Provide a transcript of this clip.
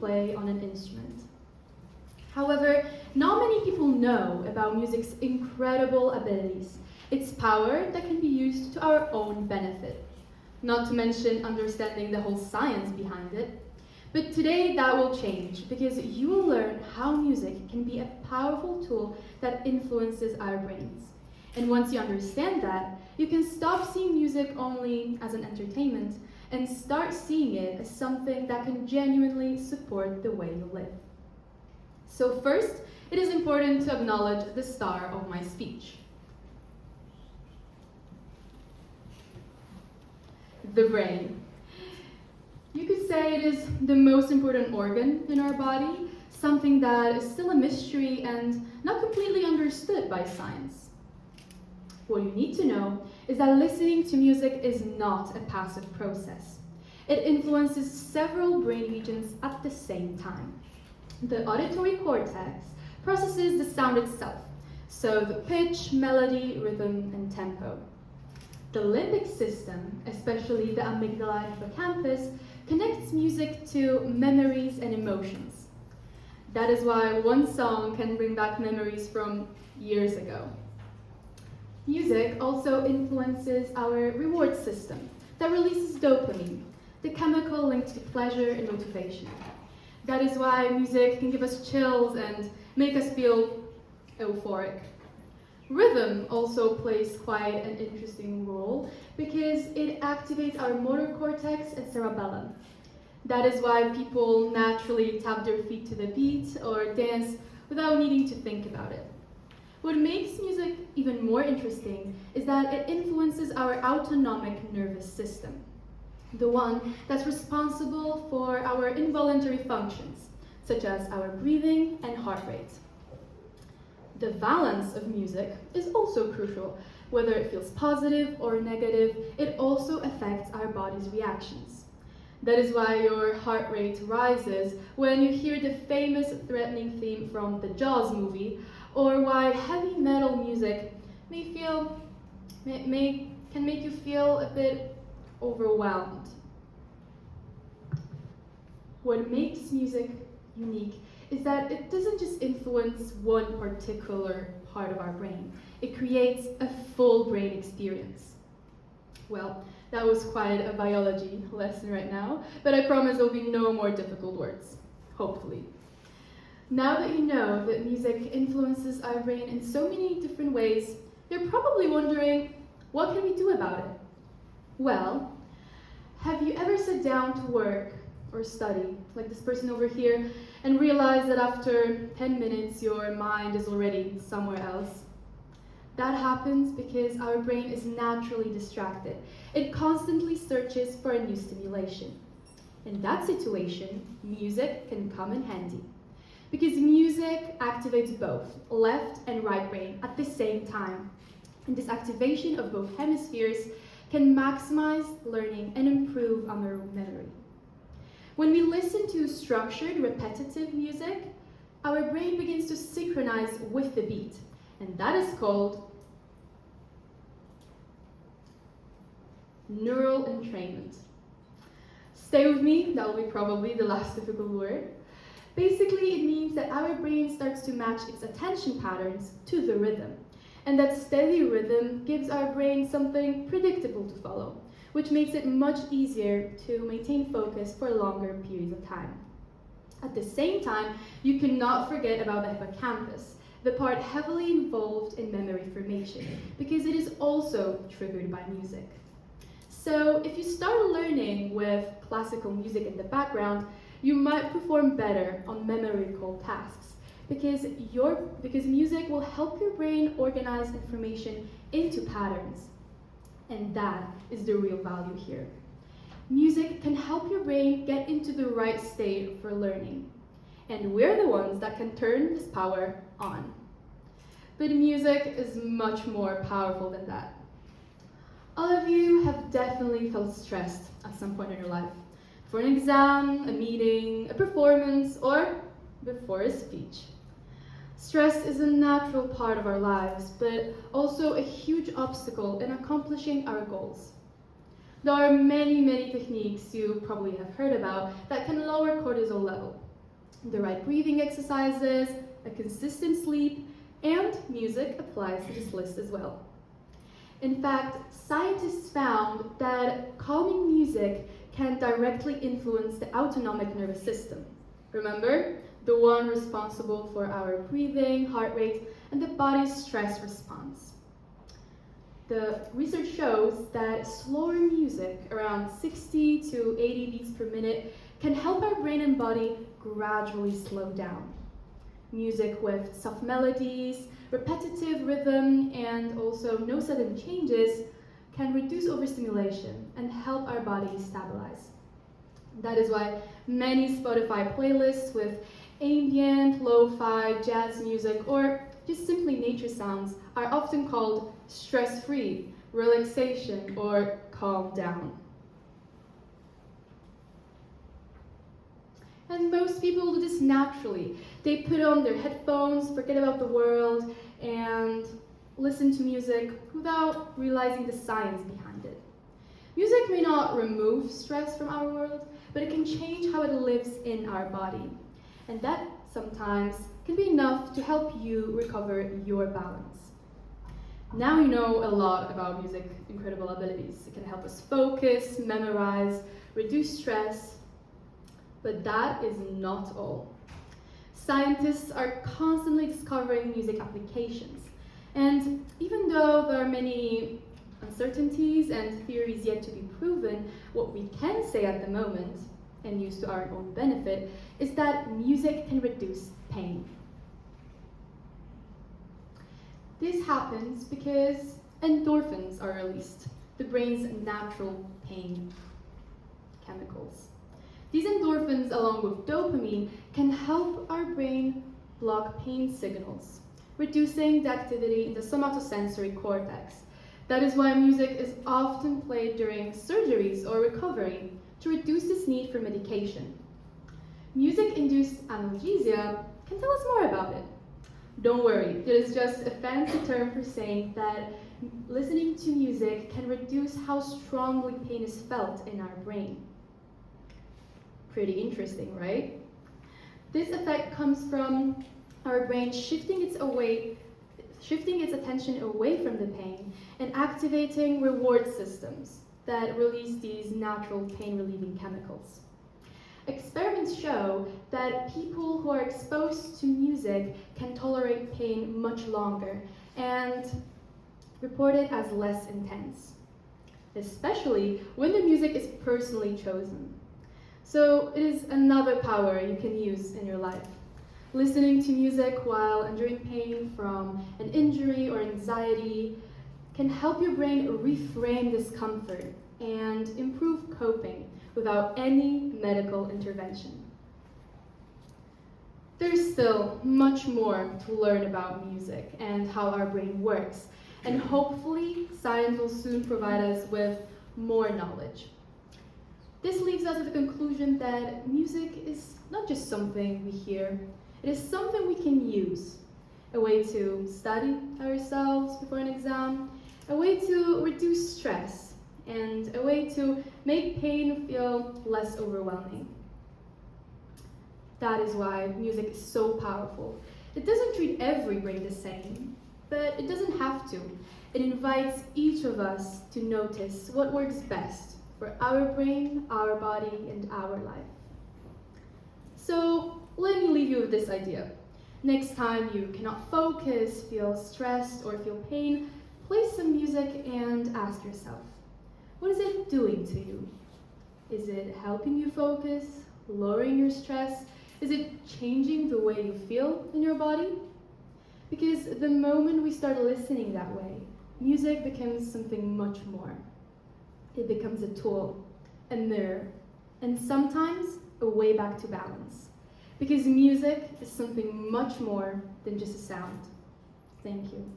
play on an instrument. However, not many people know about music's incredible abilities, its power that can be used to our own benefit, not to mention understanding the whole science behind it. But today that will change because you will learn how music can be a powerful tool that influences our brains. And once you understand that, you can stop seeing music only as an entertainment and start seeing it as something that can genuinely support the way you live. So first, it is important to acknowledge the star of my speech. The brain. You could say it is the most important organ in our body, something that is still a mystery and not completely understood by science. What you need to know is that listening to music is not a passive process. It influences several brain regions at the same time. The auditory cortex processes the sound itself, so the pitch, melody, rhythm, and tempo. The limbic system, especially the amygdala and hippocampus, connects music to memories and emotions. That is why one song can bring back memories from years ago. Music also influences our reward system that releases dopamine, the chemical linked to pleasure and motivation. That is why music can give us chills and make us feel euphoric. Rhythm also plays quite an interesting role because it activates our motor cortex and cerebellum. That is why people naturally tap their feet to the beat or dance without needing to think about it. What makes music even more interesting is that it influences our autonomic nervous system, the one that's responsible for our involuntary functions, such as our breathing and heart rate. The balance of music is also crucial. Whether it feels positive or negative, it also affects our body's reactions. That is why your heart rate rises when you hear the famous threatening theme from the Jaws movie, or why heavy metal music can make you feel a bit overwhelmed. What makes music unique is that it doesn't just influence one particular part of our brain. It creates a full brain experience. Well, that was quite a biology lesson right now, but I promise there will be no more difficult words, hopefully. Now that you know that music influences our brain in so many different ways, you're probably wondering, what can we do about it? Well, have you ever sat down to work or study, like this person over here, and realize that after 10 minutes your mind is already somewhere else? That happens because our brain is naturally distracted. It constantly searches for a new stimulation. In that situation, music can come in handy. Because music activates both left and right brain at the same time. And this activation of both hemispheres can maximize learning and improve our memory. When we listen to structured, repetitive music, our brain begins to synchronize with the beat, and that is called neural entrainment. Stay with me, that will be probably the last difficult word. Basically, it means that our brain starts to match its attention patterns to the rhythm, and that steady rhythm gives our brain something predictable to follow, which makes it much easier to maintain focus for longer periods of time. At the same time, you cannot forget about the hippocampus, the part heavily involved in memory formation, because it is also triggered by music. So if you start learning with classical music in the background, you might perform better on memory recall tasks, because music will help your brain organize information into patterns. And that is the real value here. Music can help your brain get into the right state for learning. And we're the ones that can turn this power on. But music is much more powerful than that. All of you have definitely felt stressed at some point in your life. For an exam, a meeting, a performance, or before a speech. Stress is a natural part of our lives, but also a huge obstacle in accomplishing our goals. There are many techniques you probably have heard about that can lower cortisol level. the right breathing exercises, a consistent sleep, and music applies to this list as well. In fact, scientists found that calming music can directly influence the autonomic nervous system. Remember, the one responsible for our breathing, heart rate, and the body's stress response. The research shows that slower music, around 60 to 80 beats per minute, can help our brain and body gradually slow down. Music with soft melodies, repetitive rhythm, and also no sudden changes can reduce overstimulation and help our body stabilize. That is why many Spotify playlists with ambient, lo-fi, jazz music, or just simply nature sounds are often called stress-free, relaxation, or calm down. And most people do this naturally. They put on their headphones, forget about the world, and listen to music without realizing the science behind it. Music may not remove stress from our world, but it can change how it lives in our body. And that sometimes can be enough to help you recover your balance. Now you know a lot about music's incredible abilities. It can help us focus, memorize, reduce stress, but that is not all. Scientists are constantly discovering music applications. And even though there are many uncertainties and theories yet to be proven, what we can say at the moment, and use to our own benefit, is that music can reduce pain. This happens because endorphins are released, the brain's natural pain chemicals. These endorphins, along with dopamine, can help our brain block pain signals, reducing the activity in the somatosensory cortex. That is why music is often played during surgeries or recovery to reduce this need for medication. Music-induced analgesia can tell us more about it. Don't worry, it is just a fancy term for saying that listening to music can reduce how strongly pain is felt in our brain. Pretty interesting, right? This effect comes from our brain shifting its attention away from the pain and activating reward systems that release these natural pain-relieving chemicals. Experiments show that people who are exposed to music can tolerate pain much longer and report it as less intense, especially when the music is personally chosen. So it is another power you can use in your life. Listening to music while enduring pain from an injury or anxiety can help your brain reframe discomfort and improve coping without any medical intervention. There's still much more to learn about music and how our brain works, and hopefully science will soon provide us with more knowledge. This leads us to the conclusion that music is not just something we hear, it is something we can use. A way to study ourselves before an exam, a way to reduce stress, and a way to make pain feel less overwhelming. That is why music is so powerful. It doesn't treat every brain the same, but it doesn't have to. It invites each of us to notice what works best for our brain, our body, and our life. So let me leave you with this idea. Next time you cannot focus, feel stressed, or feel pain, play some music and ask yourself, what is it doing to you? Is it helping you focus, lowering your stress? Is it changing the way you feel in your body? Because the moment we start listening that way, music becomes something much more. It becomes a tool, a mirror, and sometimes a way back to balance. Because music is something much more than just a sound. Thank you.